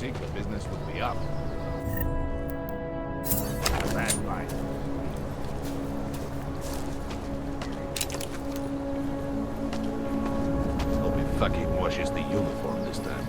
think the business would be up. Bad fight. Hope he fucking washes the uniform this time.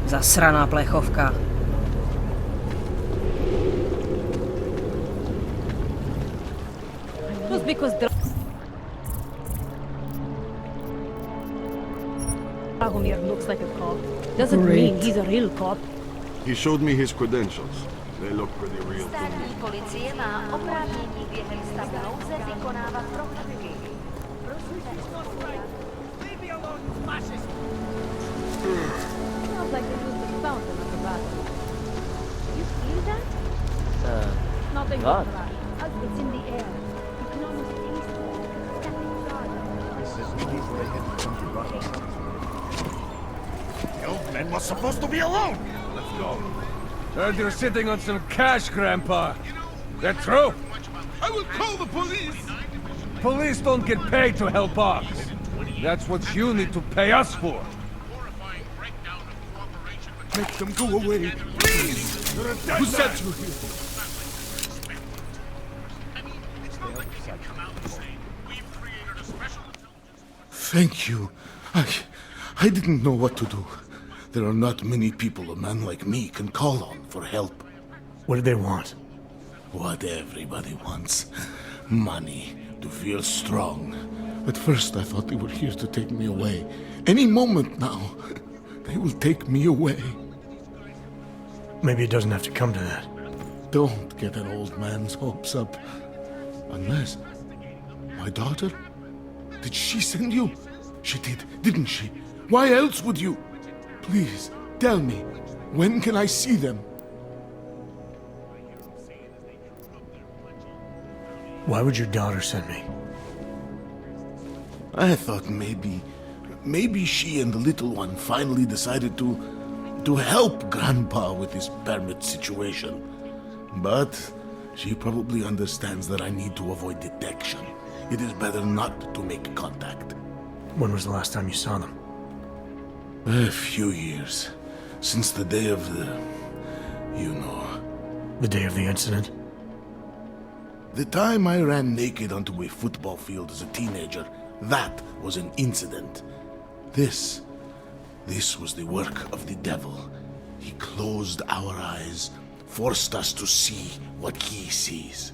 Zasraná plechovka. Just because Dragomir looks like a cop doesn't mean he's a real cop. He showed me his credentials. They look pretty real to me. Státní policie má oprávnění během stavu nouze vykonávat prohlídky. Sounds like they used the fountain on the bathroom. You feel that? Nothing God. It's in the air. You can almost taste it. Stepping farther. The old man was supposed to be alone! Let's go. Heard you're sitting on some cash, Grandpa. That true? I will call the police! Police don't get paid to help us. That's what you need to pay us for. Make them go away, please! Who sent you here? Thank you. I didn't know what to do. There are not many people a man like me can call on for help. What do they want? What everybody wants. Money, to feel strong. At first I thought they were here to take me away. Any moment now, they will take me away. Maybe it doesn't have to come to that. Don't get an old man's hopes up. Unless... My daughter? Did she send you? She did, didn't she? Why else would you? Please, tell me. When can I see them? Why would your daughter send me? I thought maybe she and the little one finally decided to help Grandpa with his permit situation. But she probably understands that I need to avoid detection. It is better not to make contact. When was the last time you saw them? A few years. Since the day of the... you know. The day of the incident? The time I ran naked onto a football field as a teenager, that was an incident. This was the work of the devil. He closed our eyes, forced us to see what he sees.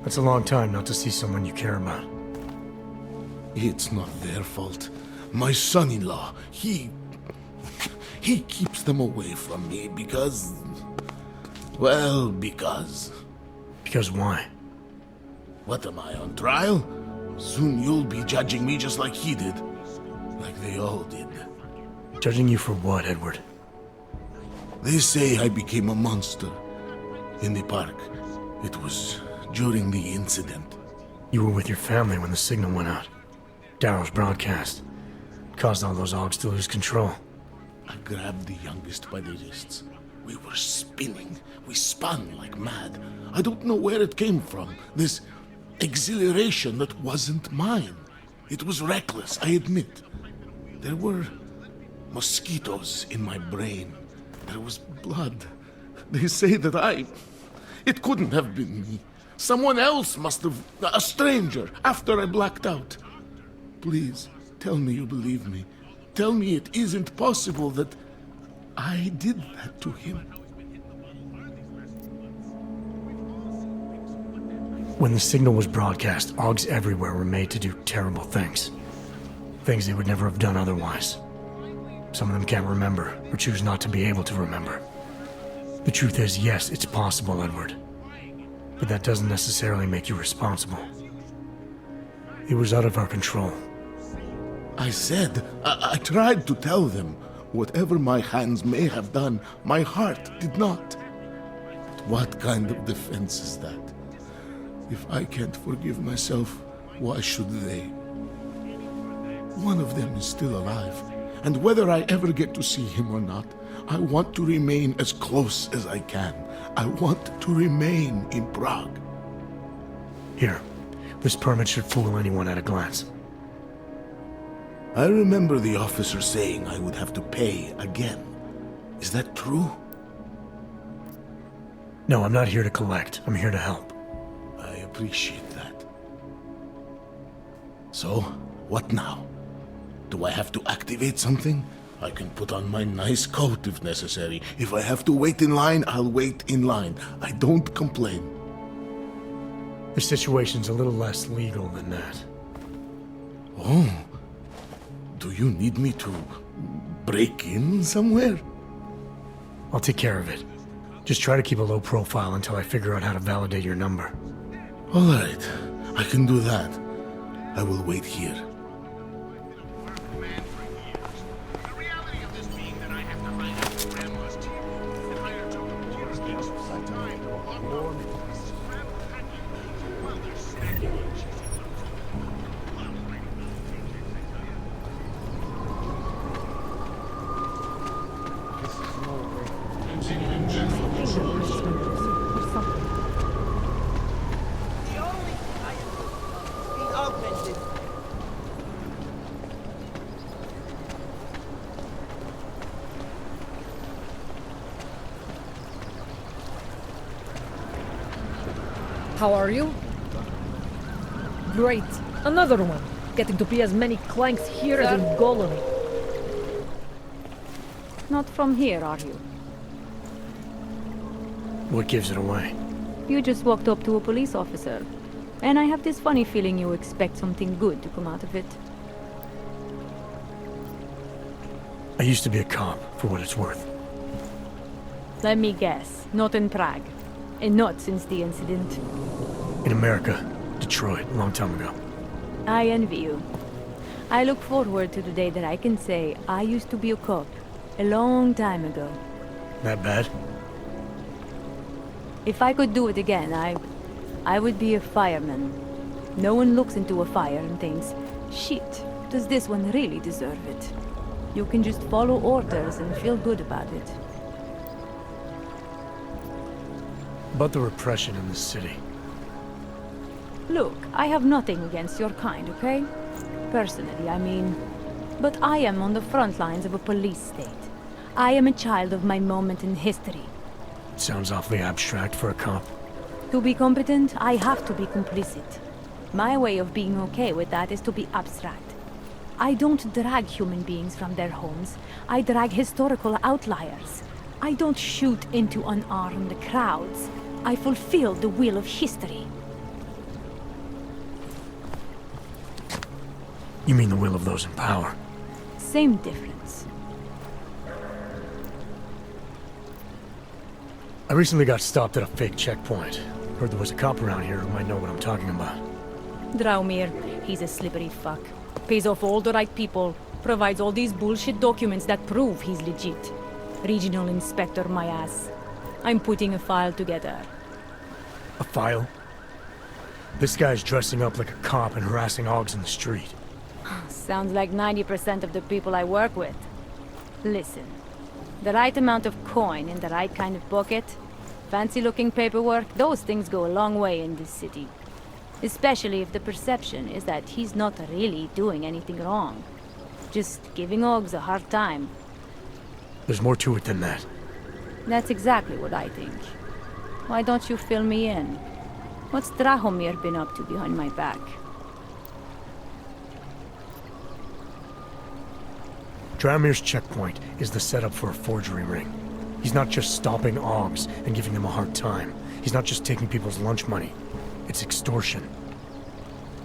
That's a long time not to see someone you care about. It's not their fault. My son-in-law, he keeps them away from me because... well, because... Because why? What am I, on trial? Soon you'll be judging me just like he did. Like they all did. Judging you for what, Edward? They say I became a monster. In the park. It was during the incident. You were with your family when the signal went out. Darrow's broadcast. Caused all those Augs to lose control. I grabbed the youngest by the wrists. We were spinning. We spun like mad. I don't know where it came from. This exhilaration that wasn't mine. It was reckless, I admit. There were mosquitoes in my brain. There was blood. They say that it couldn't have been me. Someone else must have... a stranger, after I blacked out. Please, tell me you believe me. Tell me it isn't possible that I did that to him. When the signal was broadcast, Augs everywhere were made to do terrible things. Things they would never have done otherwise. Some of them can't remember, or choose not to be able to remember. The truth is, yes, it's possible, Edward. But that doesn't necessarily make you responsible. It was out of our control. I said, I tried to tell them. Whatever my hands may have done, my heart did not. But What kind of defense is that? If I can't forgive myself, why should they? One of them is still alive, and whether I ever get to see him or not, I want to remain as close as I can. I want to remain in Prague. Here, this permit should fool anyone at a glance. I remember the officer saying I would have to pay again. Is that true? No, I'm not here to collect. I'm here to help. I appreciate that. So, what now? Do I have to activate something? I can put on my nice coat if necessary. If I have to wait in line, I'll wait in line. I don't complain. The situation's a little less legal than that. Oh. Do you need me to break in somewhere? I'll take care of it. Just try to keep a low profile until I figure out how to validate your number. All right. I can do that. I will wait here. Augmented. How are you? Great. Another one. Getting to be as many clanks here as in Golem. Not from here, are you? What gives it away? You just walked up to a police officer. And I have this funny feeling you expect something good to come out of it. I used to be a cop, for what it's worth. Let me guess. Not in Prague. And not since the incident. In America. Detroit, a long time ago. I envy you. I look forward to the day that I can say I used to be a cop. A long time ago. That bad? If I could do it again, I would be a fireman. No one looks into a fire and thinks, shit, does this one really deserve it? You can just follow orders and feel good about it. About the repression in this city. Look, I have nothing against your kind, okay? Personally, I mean. But I am on the front lines of a police state. I am a child of my moment in history. Sounds awfully abstract for a cop. To be competent, I have to be complicit. My way of being okay with that is to be abstract. I don't drag human beings from their homes. I drag historical outliers. I don't shoot into unarmed crowds. I fulfill the will of history. You mean the will of those in power? Same difference. I recently got stopped at a fake checkpoint. Heard there was a cop around here who might know what I'm talking about. Draumir, he's a slippery fuck. Pays off all the right people. Provides all these bullshit documents that prove he's legit. Regional inspector, my ass. I'm putting a file together. A file? This guy's dressing up like a cop and harassing Augs in the street. Sounds like 90% of the people I work with. Listen, the right amount of coin in the right kind of pocket, fancy-looking paperwork, those things go a long way in this city. Especially if the perception is that he's not really doing anything wrong. Just giving Augs a hard time. There's more to it than that. That's exactly what I think. Why don't you fill me in? What's Drahomir been up to behind my back? Draumir's checkpoint is the setup for a forgery ring. He's not just stopping Augs and giving them a hard time. He's not just taking people's lunch money. It's extortion.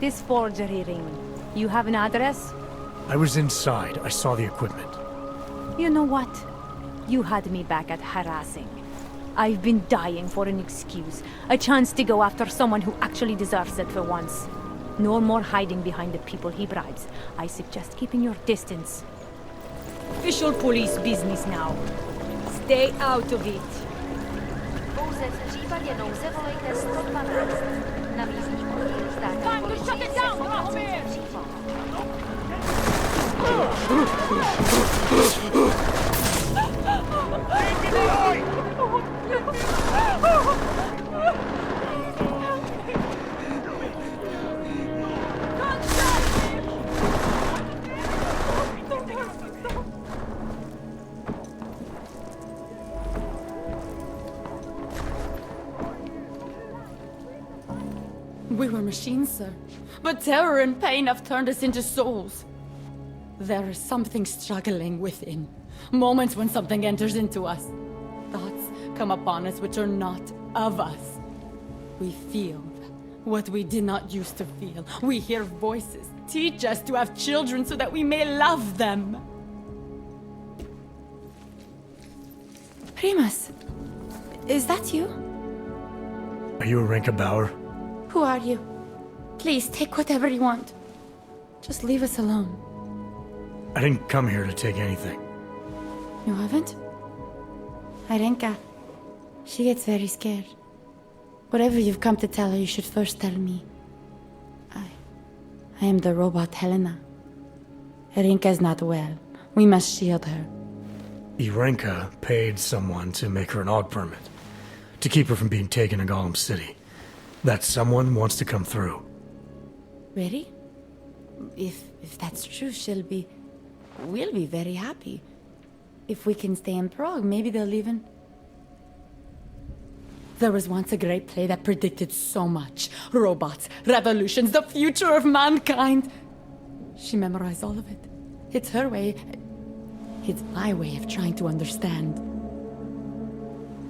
This forgery ring, you have an address? I was inside. I saw the equipment. You know what? You had me back at harassing. I've been dying for an excuse. A chance to go after someone who actually deserves it for once. No more hiding behind the people he bribes. I suggest keeping your distance. Official police business now. Stay out of it. Pouze v případě nouze volejte 112. Na místní oddíl státní policie se obracejte přímo. We were machines, sir. But terror and pain have turned us into souls. There is something struggling within. Moments when something enters into us. Thoughts come upon us which are not of us. We feel what we did not used to feel. We hear voices teach us to have children so that we may love them. Primus, is that you? Are you Arinka Bauer? Who are you? Please, take whatever you want. Just leave us alone. I didn't come here to take anything. You haven't? Arenka, she gets very scared. Whatever you've come to tell her, you should first tell me. I am the robot Helena. Arenka is not well. We must shield her. Irenka paid someone to make her an Aug permit. To keep her from being taken to Golem City. That someone wants to come through. Really? If that's true, we'll be very happy. If we can stay in Prague, maybe they'll even... There was once a great play that predicted so much. Robots, revolutions, the future of mankind. She memorized all of it. It's her way. It's my way of trying to understand.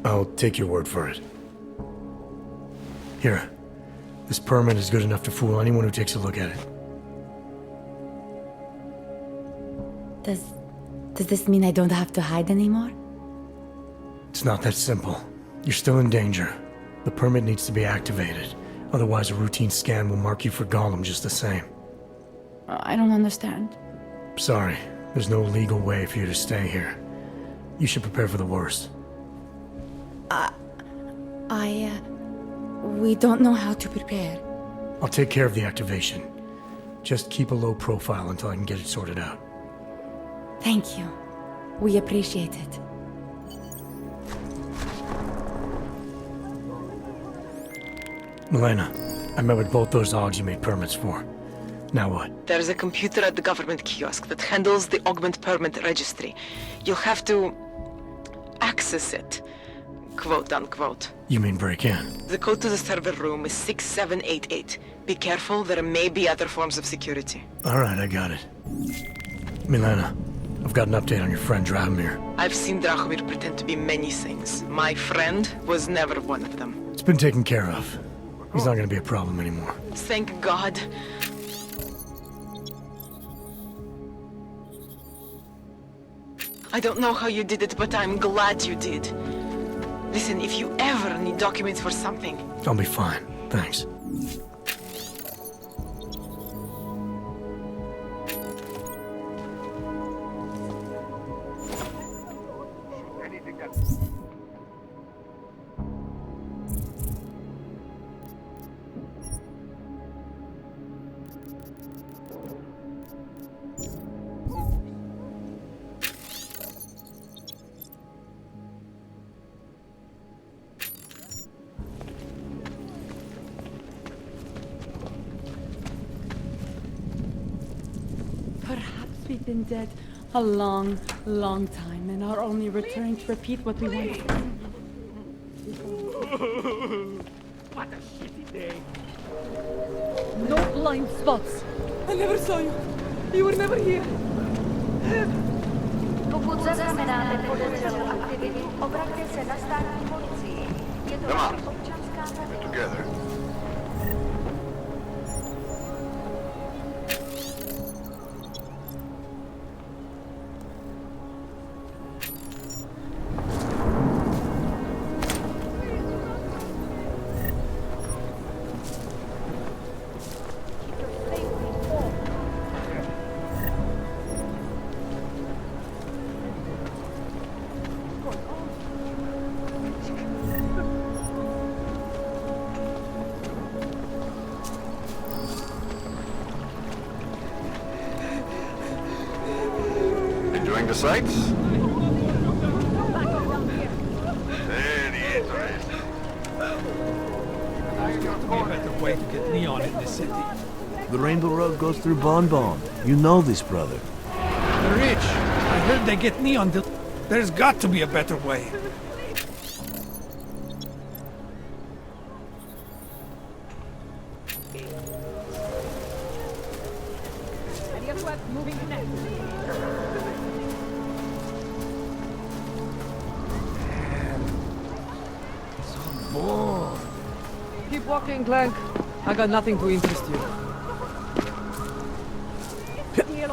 I'll take your word for it. Here. This permit is good enough to fool anyone who takes a look at it. Does this mean I don't have to hide anymore? It's not that simple. You're still in danger. The permit needs to be activated. Otherwise, a routine scan will mark you for Golem just the same. I don't understand. Sorry. There's no legal way for you to stay here. You should prepare for the worst. We don't know how to prepare. I'll take care of the activation. Just keep a low profile until I can get it sorted out. Thank you. We appreciate it. Milena, I met with both those Augs you made permits for. Now what? There's a computer at the government kiosk that handles the augment permit registry. You'll have to access it, quote unquote. You mean break in? The code to the server room is 6788. Be careful, there may be other forms of security. Alright, I got it. Milena, I've got an update on your friend Drahomir. I've seen Drahomir pretend to be many things. My friend was never one of them. It's been taken care of. He's not gonna be a problem anymore. Thank God. I don't know how you did it, but I'm glad you did. Listen, if you ever need documents for something... I'll be fine, thanks. Perhaps we've been dead a long, long time and are only returning to repeat what we once did. What a shitty day. No blind spots. I never saw you. You were never here. Pokud zaznamenáte podezřelou aktivitu, obraťte se na státní policii. Je to občanská povinnost. a sight? Very interesting. There's got to be a better way to get neon in this city. The Rainbow Road goes through Bonbon. You know this, brother. The rich. I heard they get neon. There's got to be a better way. Keep walking, Clank. I got nothing to interest you. Still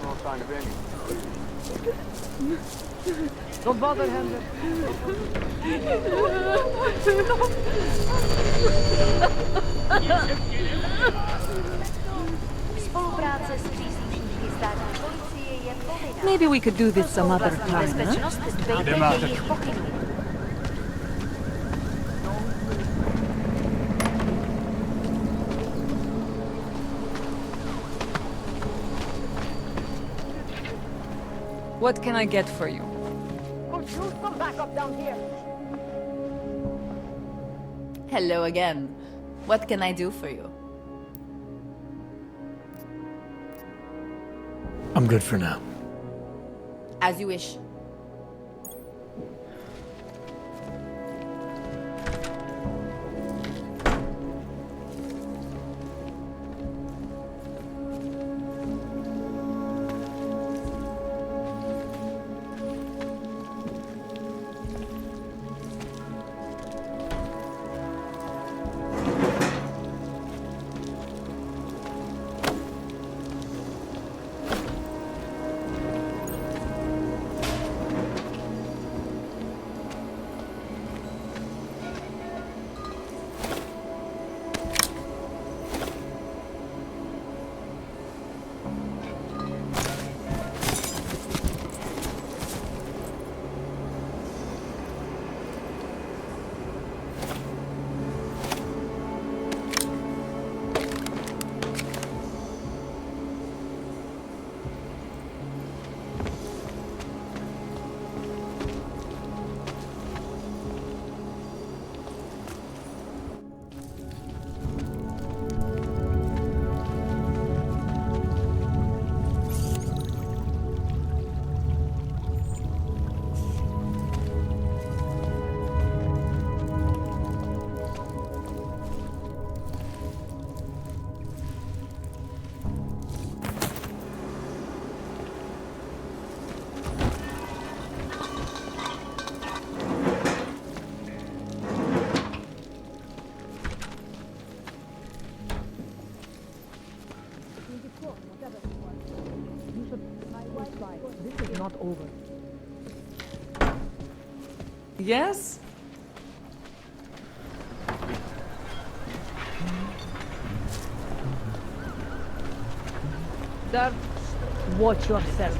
no sign of any. Don't bother, Handler. Spolupráce s příslušníky státní policie je povinná. Maybe we could do this some other time, huh? Bezpečnost dbejte jejich pokynů. What can I get for you? Could you come back up down here? Hello again. What can I do for you? I'm good for now. As you wish. This is not over. Yes? Sir, watch yourself.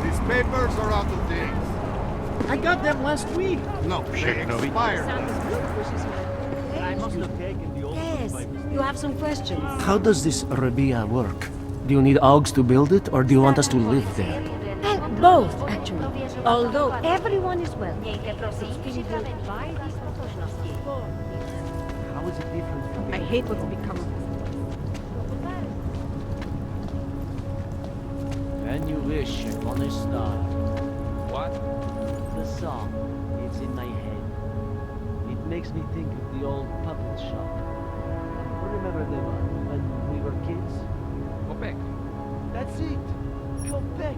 These papers are out of date. I got them last week. No, they expired. I must have taken the old Yes, you have some questions. How does this Rabia work? Do you need Augs to build it, or do you want us to live there? Both, actually. Although everyone is welcome. How is it different from... I hate what's become. When you wish upon a star. What? The song. It's in my head. It makes me think of the old puppet shop. Remember them when we were kids? Go back. That's it. Come back.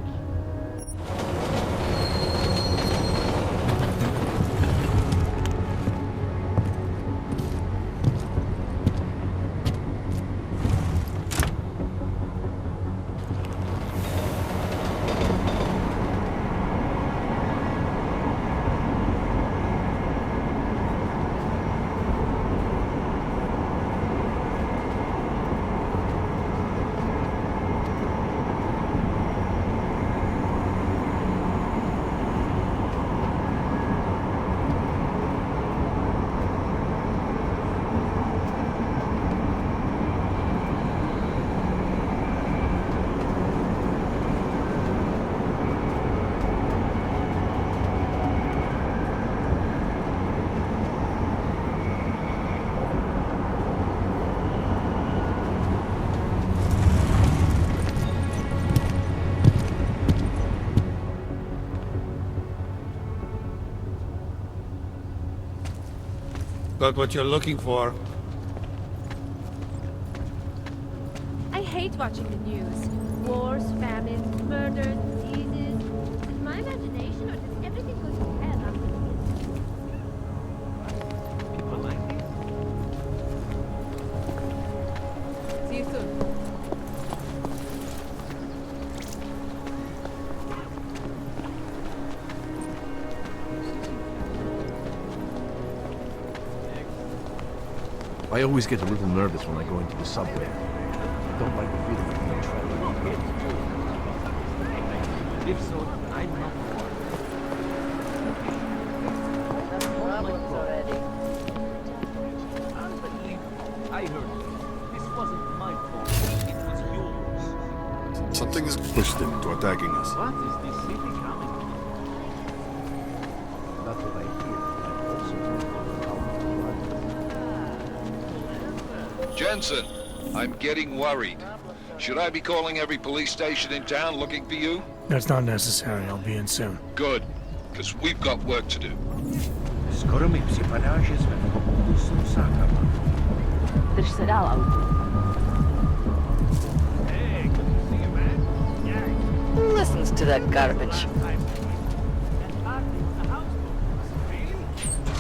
Got what you're looking for. I hate watching the news. Wars, famines, murders, diseases. Is my imagination or does everything go to hell after this? See you soon. I always get a little nervous when I go into the subway. I don't like the feeling of being trapped. If so, I'm not Unbelievable. I heard it. This wasn't my fault. It was yours. Something has pushed them into attacking us. What is this city coming? That's what I hear. I also Jensen, I'm getting worried. Should I be calling every police station in town looking for you? That's not necessary. I'll be in soon. Good, because we've got work to do. Skoro mi připadá, že jsme v obchodu s rusákama. Drž se dál, auto. Who listens to that garbage?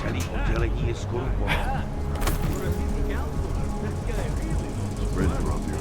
Celý oddělení je skorumpované. Ready to rob you.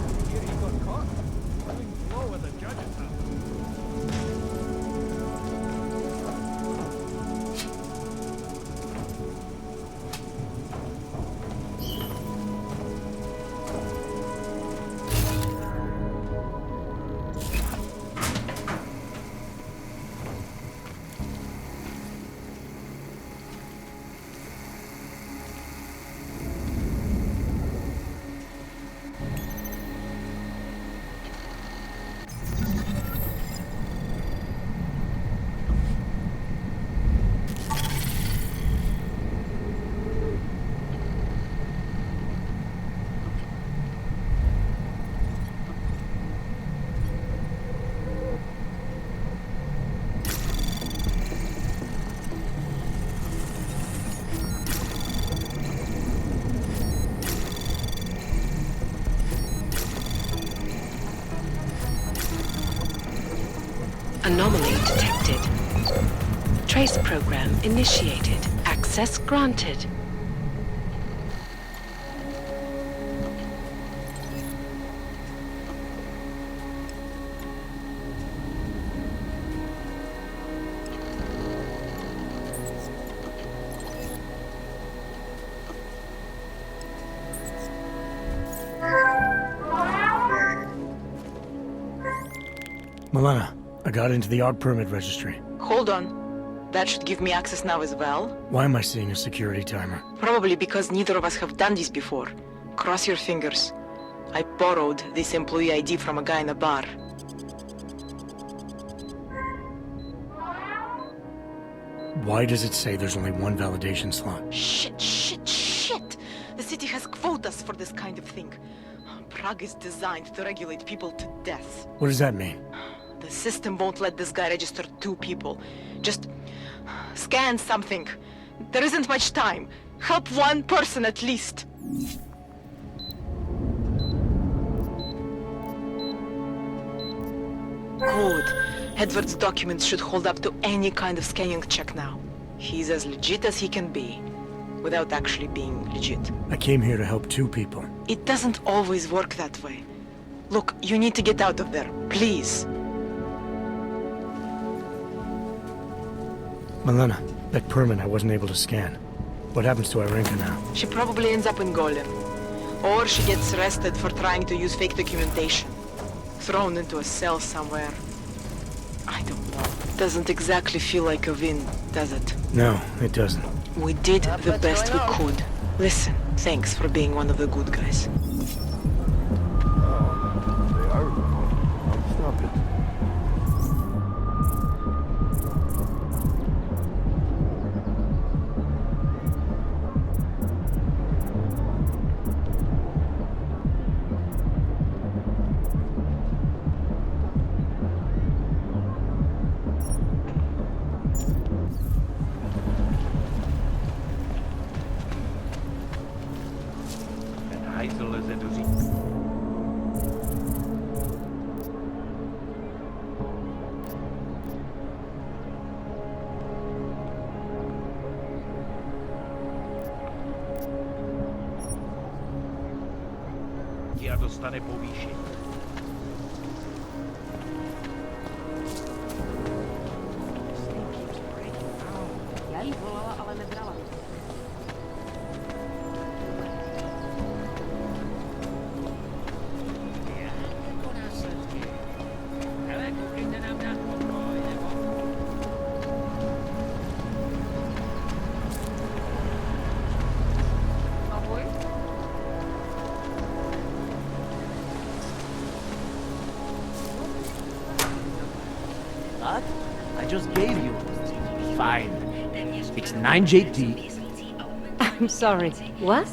Anomaly detected. Trace program initiated. Access granted. Milena, I got into the art permit registry. Hold on. That should give me access now as well. Why am I seeing a security timer? Probably because neither of us have done this before. Cross your fingers. I borrowed this employee ID from a guy in a bar. Why does it say there's only one validation slot? Shit! The city has quotas for this kind of thing. Prague is designed to regulate people to death. What does that mean? The system won't let this guy register 2 people. Just scan something. There isn't much time. Help 1 person at least. Good. Edward's documents should hold up to any kind of scanning check now. He's as legit as he can be, without actually being legit. I came here to help 2 people. It doesn't always work that way. Look, you need to get out of there, please. Milena, that permit I wasn't able to scan. What happens to Irenka now? She probably ends up in Golem. Or she gets arrested for trying to use fake documentation. Thrown into a cell somewhere. I don't know. Doesn't exactly feel like a win, does it? No, it doesn't. We did the best we could. Listen, thanks for being one of the good guys. Stop it. A dostane povýšení. Já jí volala, ale nebrala. Jako následky. Hele, koukejte nám na pokoj, nebo... Ahoj. What? I just gave you. Fine. It's 9JT. I'm sorry. What?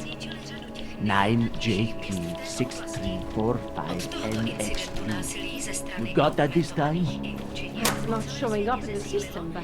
9JP6345NX2. You got that this time? It's not showing up in the system, but...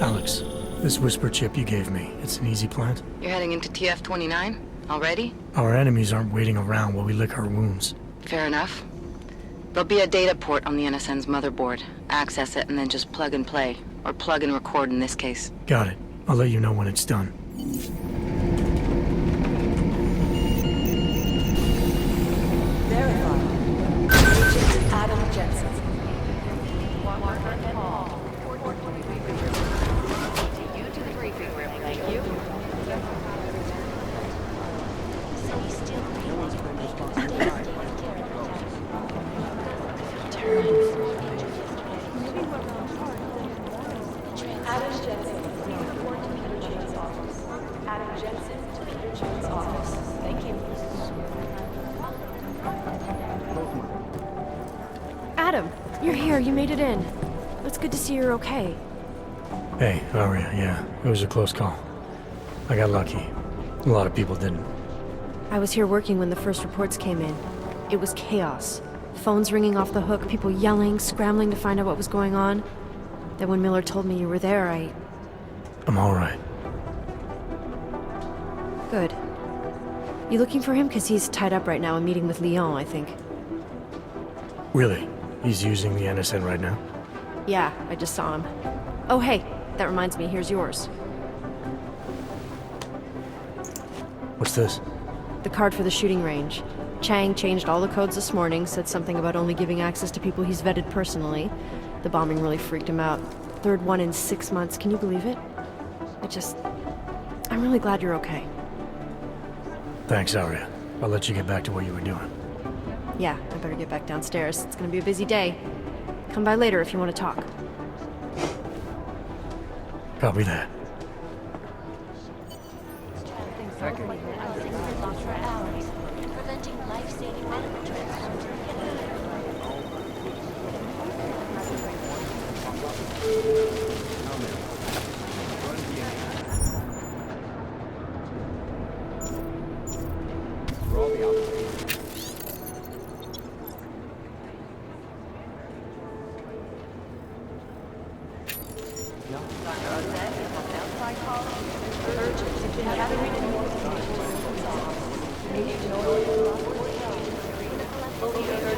Alex, this whisper chip you gave me, it's an easy plant? You're heading into TF29? Already? Our enemies aren't waiting around while we lick our wounds. Fair enough. There'll be a data port on the NSN's motherboard. Access it and then just plug and play. Or plug and record in this case. Got it. I'll let you know when it's done. Verify. Adam Jensen. Adam, you're here. You made it in. It's good to see you're okay. Hey, Aria, yeah, it was a close call. I got lucky. A lot of people didn't. I was here working when the first reports came in. It was chaos. Phones ringing off the hook, people yelling, scrambling to find out what was going on. Then when Miller told me you were there, I'm alright. Good. You looking for him? Because he's tied up right now and meeting with Leon, I think. Really? He's using the NSN right now? Yeah, I just saw him. Oh, hey, that reminds me, here's yours. What's this? The card for the shooting range. Chang changed all the codes this morning, said something about only giving access to people he's vetted personally. The bombing really freaked him out. Third one in 6 months, can you believe it? I'm really glad you're okay. Thanks, Aria. I'll let you get back to what you were doing. Yeah, I better get back downstairs. It's gonna be a busy day. Come by later if you want to talk. Copy that. Preventing life-saving medical transfers.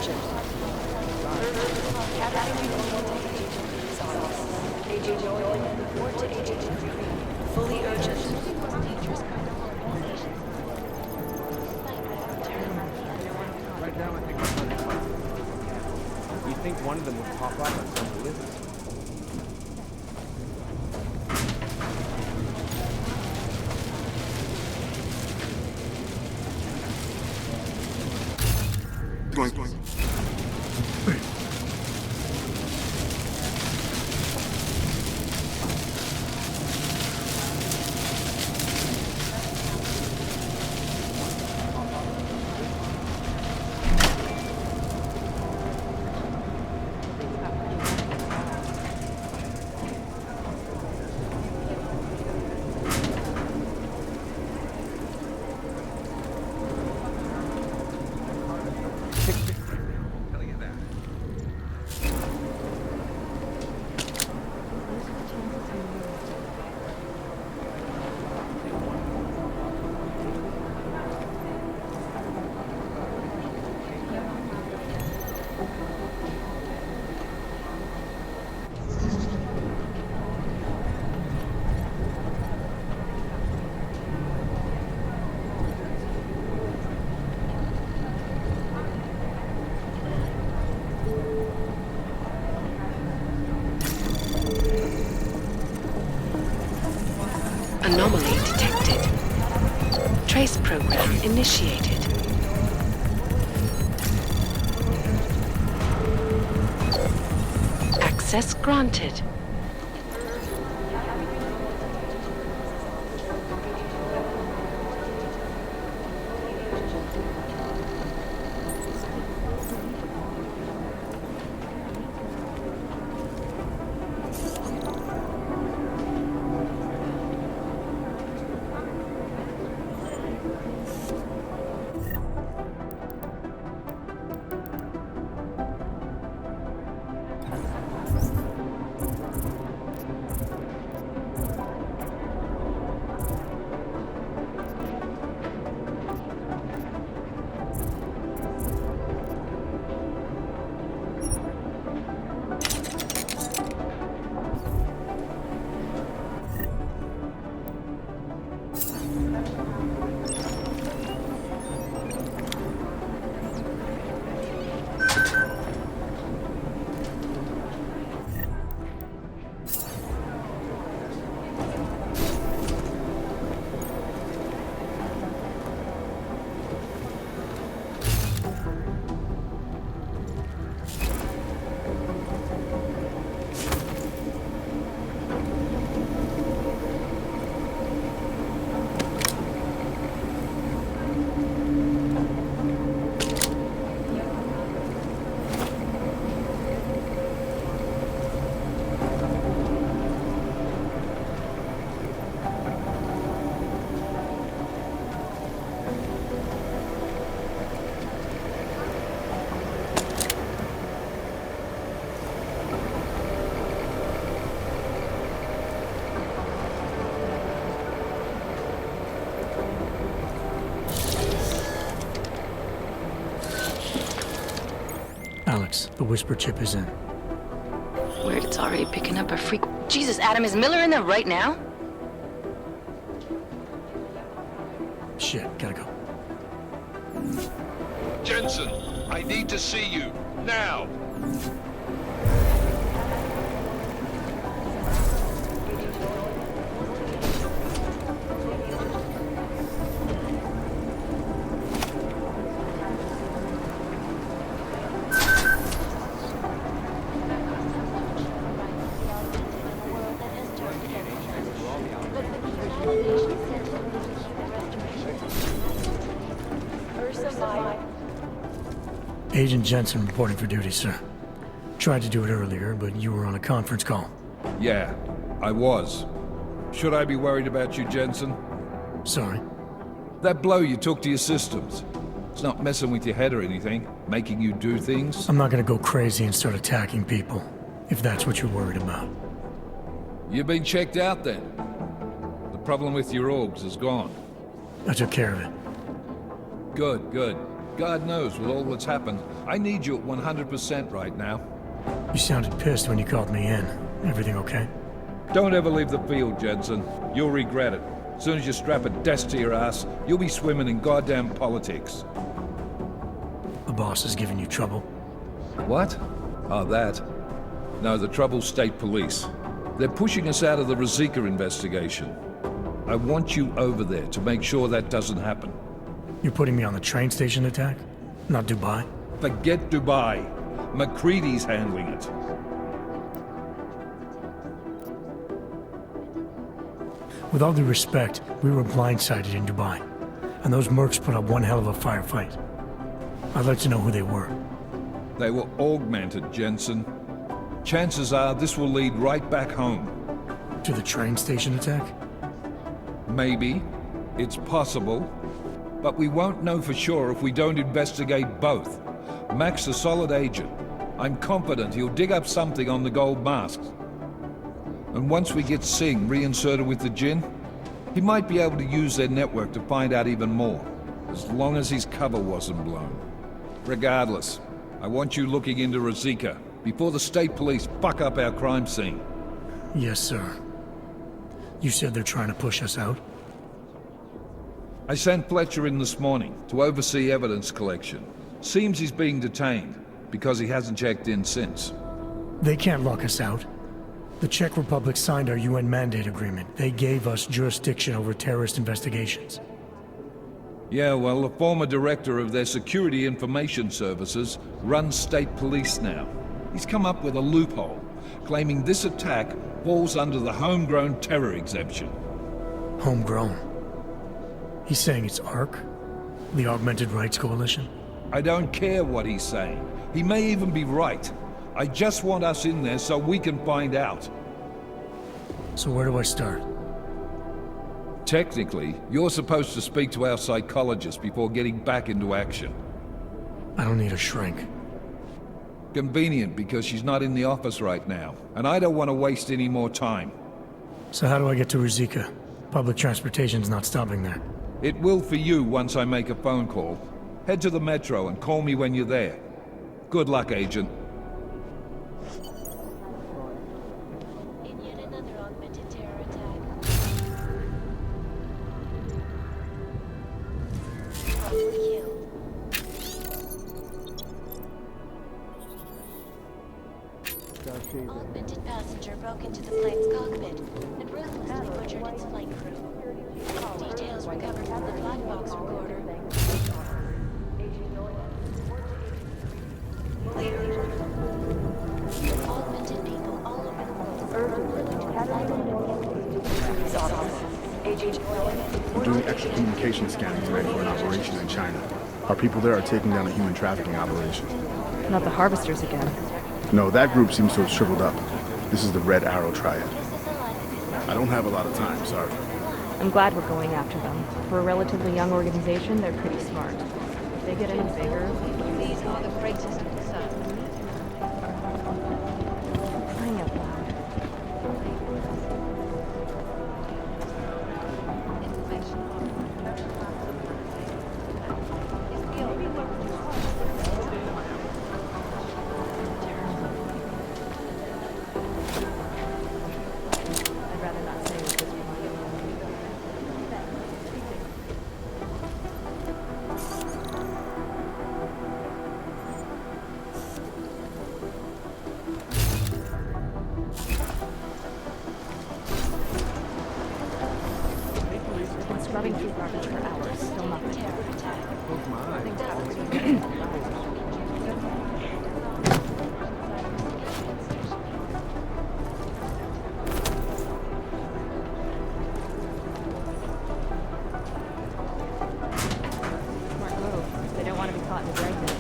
urgent. Agent Nolan, report to Agent Dupree. Fully urgent. Right now, I think I'm running fast. You think one of them would pop up on some list? Going. Anomaly detected. Trace program initiated. Access granted. Alex, the whisper chip is in. Weird, it's already picking up a freak. Jesus, Adam, is Miller in there right now? Shit, gotta go. Jensen, I need to see you. Now! Agent Jensen reporting for duty, sir. Tried to do it earlier, but you were on a conference call. Yeah, I was. Should I be worried about you, Jensen? Sorry? That blow you took to your systems. It's not messing with your head or anything, making you do things. I'm not gonna go crazy and start attacking people, if that's what you're worried about. You've been checked out then. The problem with your augs is gone. I took care of it. Good, good. God knows with all that's happened, I need you at 100% right now. You sounded pissed when you called me in. Everything okay? Don't ever leave the field, Jensen. You'll regret it. As soon as you strap a desk to your ass, you'll be swimming in goddamn politics. The boss is giving you trouble? What? Oh, that? No, the Trouble State Police. They're pushing us out of the Ruzicka investigation. I want you over there to make sure that doesn't happen. You're putting me on the train station attack? Not Dubai? Forget Dubai. McCready's handling it. With all due respect, we were blindsided in Dubai. And those mercs put up one hell of a firefight. I'd like to know who they were. They were augmented, Jensen. Chances are this will lead right back home. To the train station attack? Maybe. It's possible. But we won't know for sure if we don't investigate both. Mac's a solid agent. I'm confident he'll dig up something on the gold masks. And once we get Singh reinserted with the Jinn, he might be able to use their network to find out even more, as long as his cover wasn't blown. Regardless, I want you looking into Ruzicka before the state police fuck up our crime scene. Yes, sir. You said they're trying to push us out? I sent Fletcher in this morning to oversee evidence collection. Seems he's being detained, because he hasn't checked in since. They can't lock us out. The Czech Republic signed our UN mandate agreement. They gave us jurisdiction over terrorist investigations. Yeah, well, the former director of their security information services runs state police now. He's come up with a loophole, claiming this attack falls under the homegrown terror exemption. Homegrown? He's saying it's ARC? The Augmented Rights Coalition? I don't care what he's saying. He may even be right. I just want us in there so we can find out. So where do I start? Technically, you're supposed to speak to our psychologist before getting back into action. I don't need a shrink. Convenient, because she's not in the office right now, and I don't want to waste any more time. So how do I get to Ruzicka? Public transportation's not stopping there. It will for you once I make a phone call. Head to the metro and call me when you're there. Good luck, Agent. In yet another augmented terror attack. Killed. Augmented passenger broke into the plane's cockpit and ruthlessly butchered its flight crew. Details recovered from the black box recorder. Augmented people all over the world. We're doing extra communication scanning tonight for an operation in China. Our people there are taking down a human trafficking operation. Not the Harvesters again. No, that group seems to have shriveled up. This is the Red Arrow Triad. I don't have a lot of time, sorry. I'm glad we're going after them. For a relatively young organization, they're pretty smart. If they get any bigger... These are the greatest concerns. Crying out loud. I'd rather not say what this one. They've been scrubbing through garbage for hours, still nothing. Nothing's happening. Smart move. They don't want to be caught in the dragnet.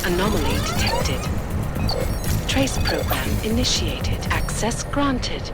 Anomaly detected. Trace program initiated. Access granted.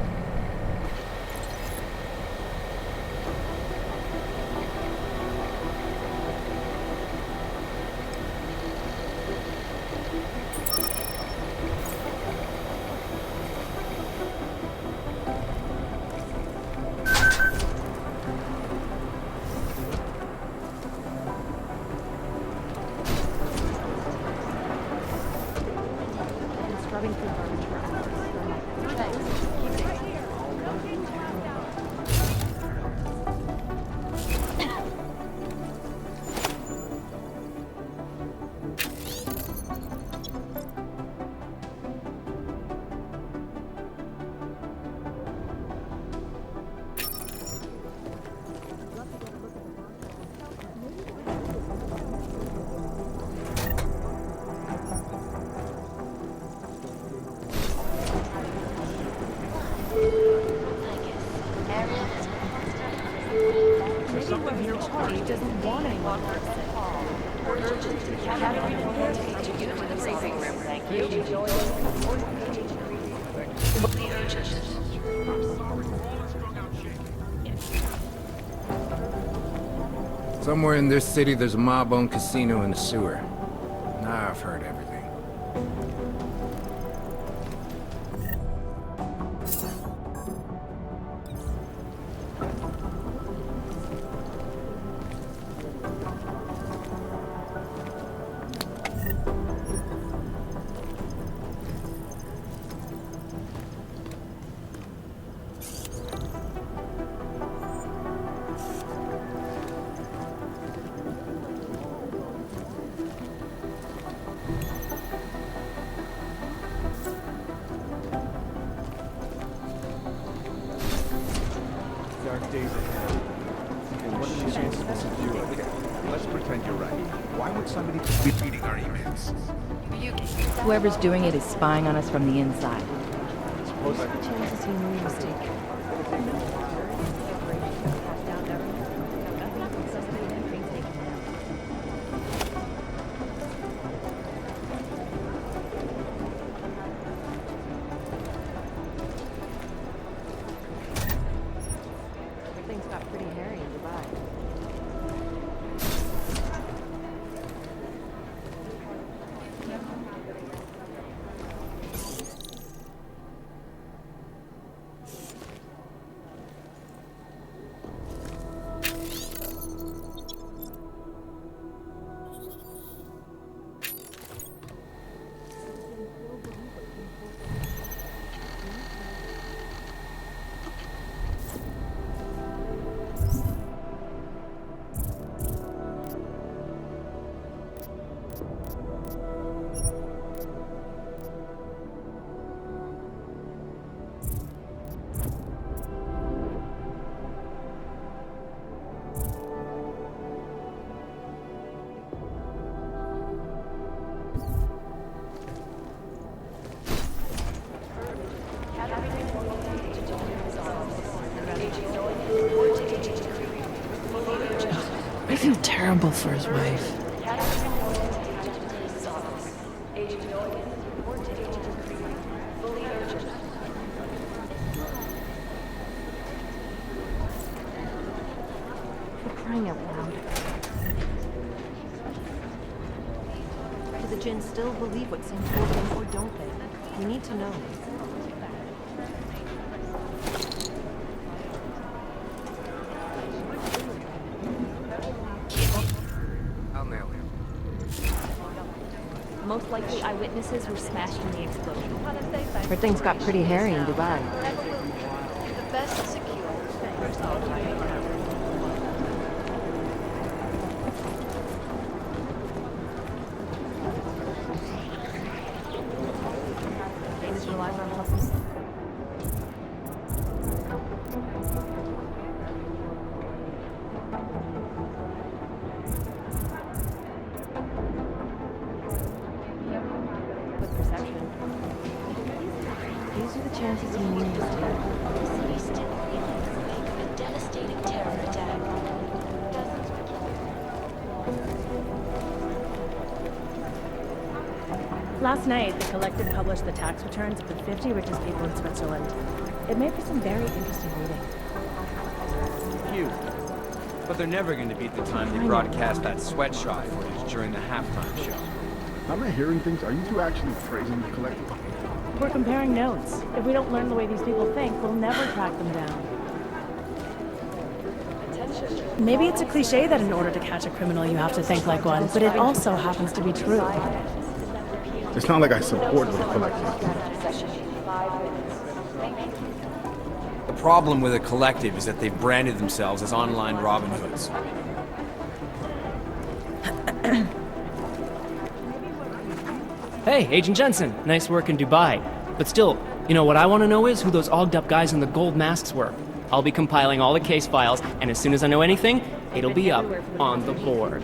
Somewhere in this city, there's a mob-owned casino in the sewer. Nah, I've heard everything. Dark days ahead. And what are the chances this is you? Okay, let's pretend you're right. Why would somebody be reading our emails? Whoever's doing it is spying on us from the inside. Suppose I could... Chances you made a mistake. Everything's got pretty hairy in Dubai. I feel terrible for his wife. For crying out loud. Do the Jinn still believe what Sam told them, or don't they? We need to know. I'll nail him. Most likely eyewitnesses were smashed in the explosion. Everything's got pretty hairy in Dubai. The best secure. Things relies on publicity. With perception. These are the chances you need to The city still reels in the wake of a devastating terror attack. Dozens were killed. Last night, the Collective published the tax returns of the 50 richest people in Switzerland. It made for some very interesting reading. Cute. But they're never going to beat the time they broadcast that sweatshop footage during the halftime show. Am I hearing things? Are you two actually praising the Collective? We're comparing notes. If we don't learn the way these people think, we'll never track them down. Maybe it's a cliche that in order to catch a criminal you have to think like one, but it also happens to be true. It's not like I support the Collective. The problem with the Collective is that they've branded themselves as online Robin Hoods. Hey, Agent Jensen, nice work in Dubai. But still, you know what I want to know is who those auged up guys in the gold masks were. I'll be compiling all the case files, and as soon as I know anything, it'll be up on the board.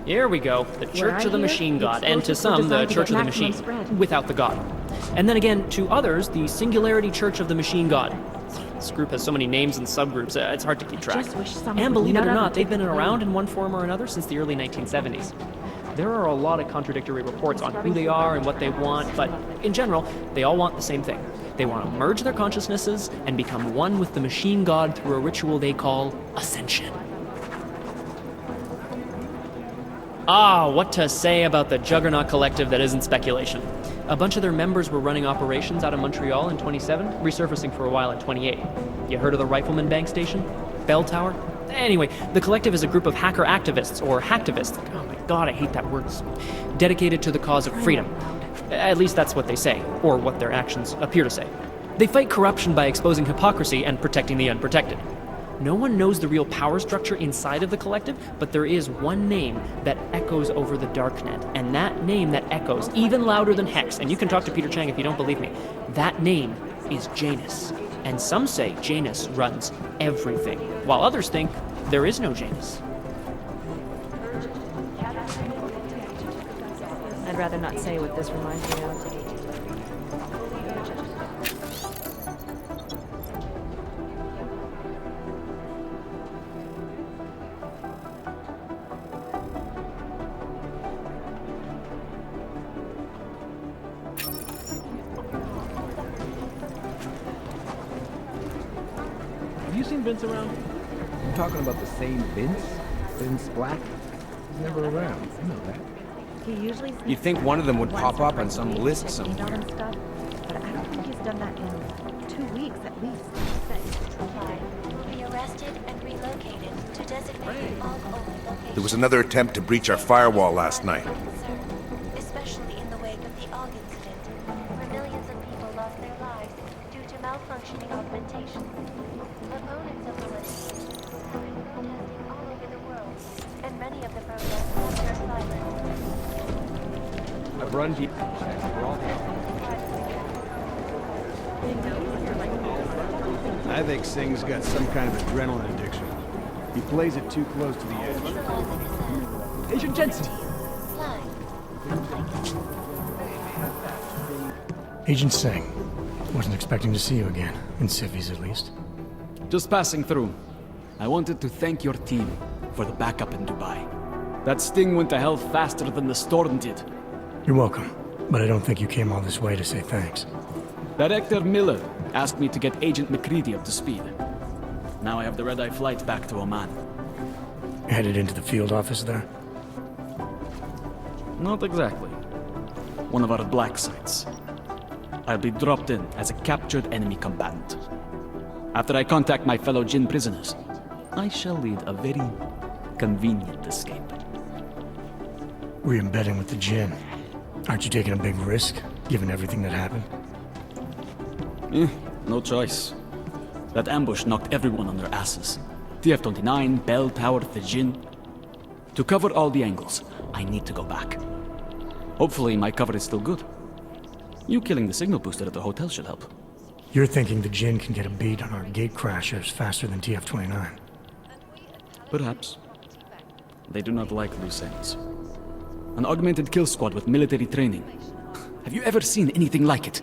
Here we go, the Church of the Machine God, and to some, the Church of the Machine, without the God. And then again, to others, the Singularity Church of the Machine God. This group has so many names and subgroups, it's hard to keep track. And believe it or not, they've been around in one form or another since the early 1970s. There are a lot of contradictory reports on who they are and what they want, but in general, they all want the same thing. They want to merge their consciousnesses and become one with the Machine God through a ritual they call Ascension. Ah, what to say about the Juggernaut Collective that isn't speculation. A bunch of their members were running operations out of Montreal in 27, resurfacing for a while in 28. You heard of the Rifleman Bank Station? Bell Tower? Anyway, the Collective is a group of hacker activists, or hacktivists. Oh my god, I hate that word. Dedicated to the cause of freedom. At least that's what they say, or what their actions appear to say. They fight corruption by exposing hypocrisy and protecting the unprotected. No one knows the real power structure inside of the Collective, but there is one name that echoes over the darknet, and that name that echoes even louder than Hex, and you can talk to Peter Chang if you don't believe me, that name is Janus. And some say Janus runs everything, while others think there is no Janus. I'd rather not say what this reminds me of. Have you seen Vince around? I'm talking about the same Vince? Vince Black? He's never around. You know that. He usually You'd think one of them would pop up on some list somewhere. But I don't think he's done that in 2 weeks at least. Be arrested and relocated to designated Aug-only locations. There was another attempt to breach our firewall last night. Especially in the wake of the Aug Incident, where millions of people lost their lives due to malfunctioning augmentations. Opponents of the regime have been protesting all over the world, and many of the protests have turned violent. I've run deep. I think Singh's got some kind of adrenaline addiction. He plays it too close to the edge. Agent Jensen! Agent Singh. Wasn't expecting to see you again, in civvies at least. Just passing through. I wanted to thank your team for the backup in Dubai. That sting went to hell faster than the storm did. You're welcome, but I don't think you came all this way to say thanks. Director Miller asked me to get Agent McCready up to speed. Now I have the red-eye flight back to Oman. Headed into the field office there? Not exactly. One of our black sites. I'll be dropped in as a captured enemy combatant. After I contact my fellow Jinn prisoners, I shall lead a very convenient escape. Re-embedding with the Jinn. Aren't you taking a big risk, given everything that happened? No choice. That ambush knocked everyone on their asses. TF29, Bell Tower, the Jinn. To cover all the angles, I need to go back. Hopefully my cover is still good. You killing the signal booster at the hotel should help. You're thinking the Jinn can get a beat on our gate crashers faster than TF29. Perhaps. They do not like loose ends. An augmented kill squad with military training. Have you ever seen anything like it?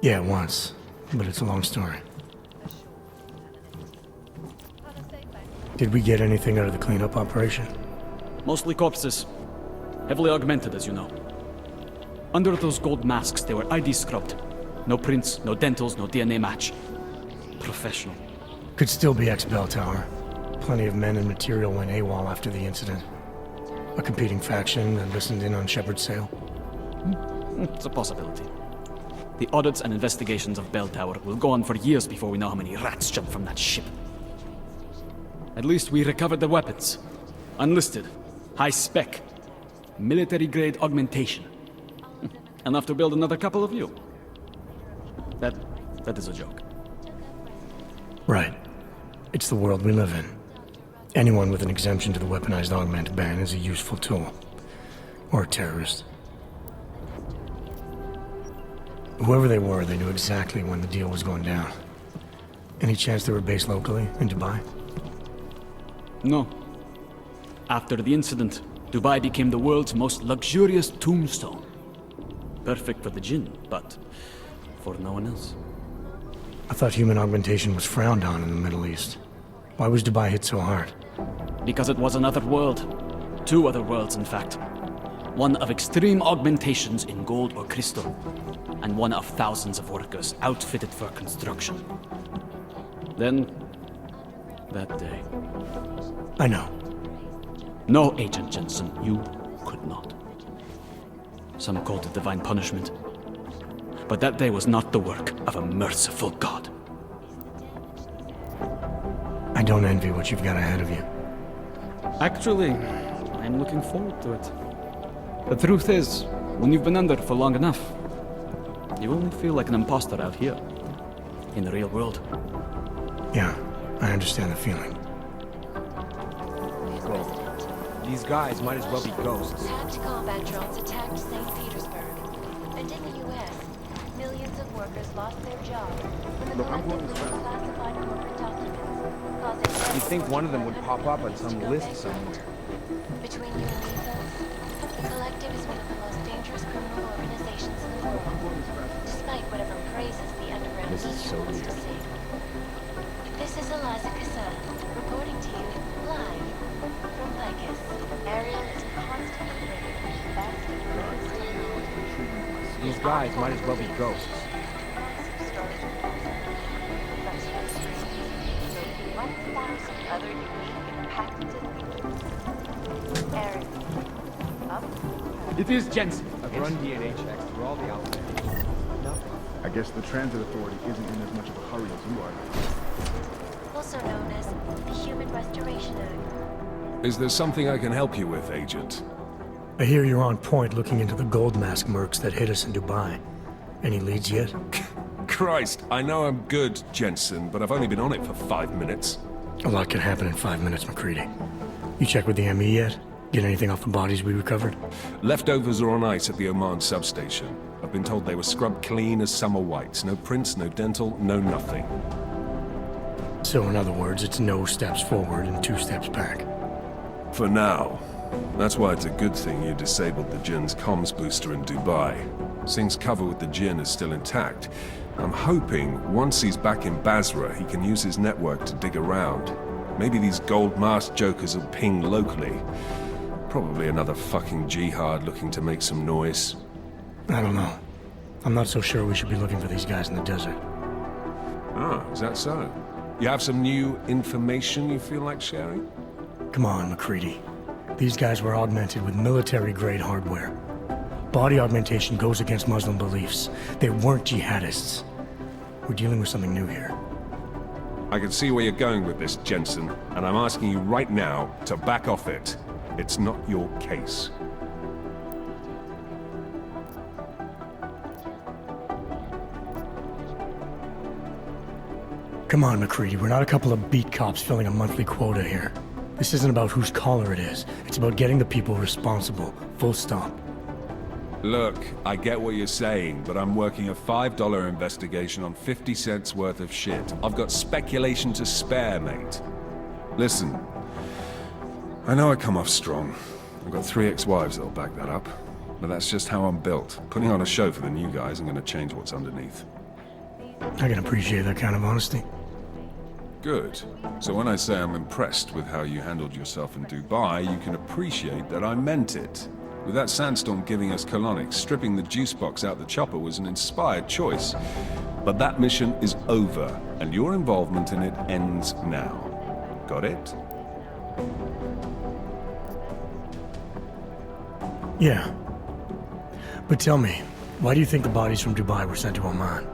Yeah, once. But it's a long story. Did we get anything out of the cleanup operation? Mostly corpses. Heavily augmented, as you know. Under those gold masks, they were ID scrubbed. No prints, no dentals, no DNA match. Professional. Could still be ex-Bell Tower. Plenty of men and material went AWOL after the incident. A competing faction that listened in on Shepard's sale. It's a possibility. The audits and investigations of Bell Tower will go on for years before we know how many rats jumped from that ship. At least we recovered the weapons. Unlisted. High spec. Military-grade augmentation. Enough to build another couple of you. That is a joke. Right. It's the world we live in. Anyone with an exemption to the weaponized augment ban is a useful tool. Or a terrorist. Whoever they were, they knew exactly when the deal was going down. Any chance they were based locally, in Dubai? No. After the incident, Dubai became the world's most luxurious tombstone. Perfect for the Jinn, but for no one else. I thought human augmentation was frowned on in the Middle East. Why was Dubai hit so hard? Because it was another world. Two other worlds, in fact. One of extreme augmentations in gold or crystal, and one of thousands of workers outfitted for construction. Then, that day. I know. No, Agent Jensen, you could not. Some called it divine punishment. But that day was not the work of a merciful God. I don't envy what you've got ahead of you. Actually, I'm looking forward to it. The truth is, when you've been under for long enough, you only feel like an imposter out here, in the real world. Yeah, I understand the feeling. Well, these guys might as well be ghosts. Attacked combat drones attacked St. Petersburg. And in the U.S., millions of workers lost their jobs when the collectively classified corporate documents, causing... You'd think one of them would pop up on some list somewhere. Between you and me, folks, the Collective is one of the most dangerous criminal organizations in the world, despite whatever praises the underground media wants to sing. This is Eliza Cassan, reporting to you live from Vegas. Ariel is constantly bringing the best and greatest technology. These guys might as well be ghosts. Other unique and patented features. Eric, up. It is Jensen. I've run DNA checks through all the outlets. Nothing. I guess the transit authority isn't in as much of a hurry as you are. Also known as the Human Restoration Act. Is there something I can help you with, Agent? I hear you're on point looking into the gold mask mercs that hit us in Dubai. Any leads yet? Christ, I know I'm good, Jensen, but I've only been on it for 5 minutes. A lot can happen in 5 minutes, McCready. You check with the ME yet? Get anything off the bodies we recovered? Leftovers are on ice at the Oman substation. I've been told they were scrubbed clean as summer whites. No prints, no dental, no nothing. So in other words, it's no steps forward and 2 steps back. For now. That's why it's a good thing you disabled the Jinn's comms booster in Dubai. Singh's cover with the Jinn is still intact. I'm hoping once he's back in Basra, he can use his network to dig around. Maybe these gold mask jokers will ping locally. Probably another fucking jihad looking to make some noise. I don't know. I'm not so sure we should be looking for these guys in the desert. Ah, is that so? You have some new information you feel like sharing? Come on, McCready. These guys were augmented with military-grade hardware. Body augmentation goes against Muslim beliefs. They weren't jihadists. We're dealing with something new here. I can see where you're going with this, Jensen, and I'm asking you right now to back off it. It's not your case. Come on, McCready. We're not a couple of beat cops filling a monthly quota here. This isn't about whose collar it is. It's about getting the people responsible. Full stop. Look, I get what you're saying, but I'm working a $5 investigation on 50 cents worth of shit. I've got speculation to spare, mate. Listen, I know I come off strong. I've got 3 ex-wives that'll back that up. But that's just how I'm built. Putting on a show for the new guys, I'm gonna change what's underneath. I can appreciate that kind of honesty. Good. So when I say I'm impressed with how you handled yourself in Dubai, you can appreciate that I meant it. With that sandstorm giving us colonics, stripping the juice box out the chopper was an inspired choice. But that mission is over, and your involvement in it ends now. Got it? Yeah. But tell me, why do you think the bodies from Dubai were sent to Oman?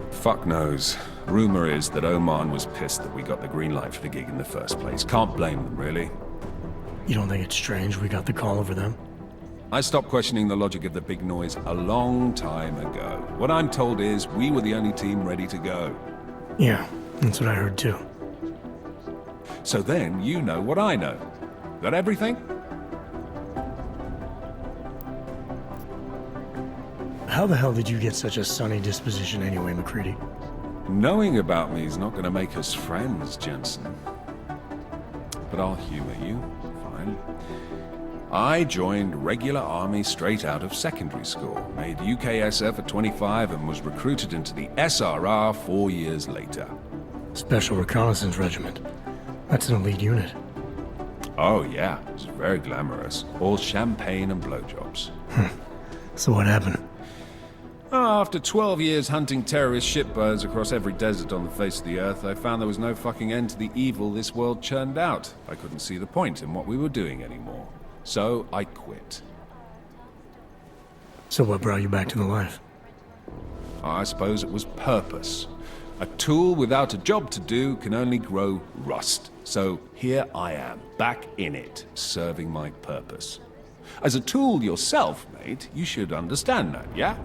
Fuck knows. Rumor is that Oman was pissed that we got the green light for the gig in the first place. Can't blame them, really. You don't think it's strange we got the call over them? I stopped questioning the logic of the big noise a long time ago. What I'm told is we were the only team ready to go. Yeah, that's what I heard too. So then you know what I know. That everything? How the hell did you get such a sunny disposition anyway, McCready? Knowing about me is not going to make us friends, Jensen. But I'll humor you. Fine. I joined regular army straight out of secondary school, made UKSF at 25 and was recruited into the SRR 4 years later. Special Reconnaissance Regiment. That's an elite unit. Oh yeah, it was very glamorous. All champagne and blowjobs. So what happened? After 12 years hunting terrorist shitbirds across every desert on the face of the earth, I found there was no fucking end to the evil this world churned out. I couldn't see the point in what we were doing anymore. So I quit. So what brought you back to the life? I suppose it was purpose. A tool without a job to do can only grow rust. So here I am, back in it, serving my purpose. As a tool yourself, mate, you should understand that, yeah?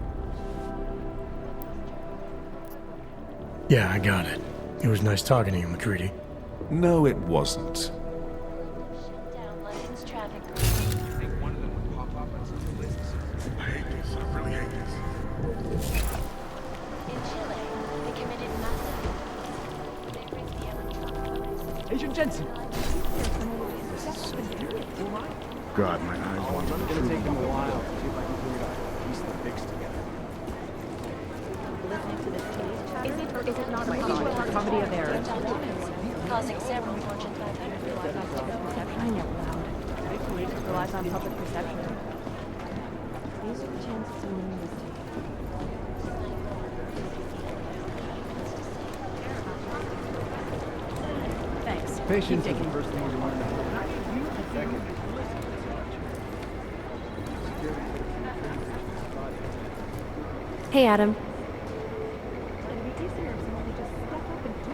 Yeah, I got it. It was nice talking to you, McCready. No, it wasn't. Agent Jensen! God, my eyes want to. It's gonna take them a while to see if I can figure out how to piece the fix together. Is it not a comedy of errors? Causing several Fortune 500 Perception loud. Relies on public perception. These are the chances of winning this team. Thanks. Patience Keep is the digging. first thing you learn. Second. Hey, Adam.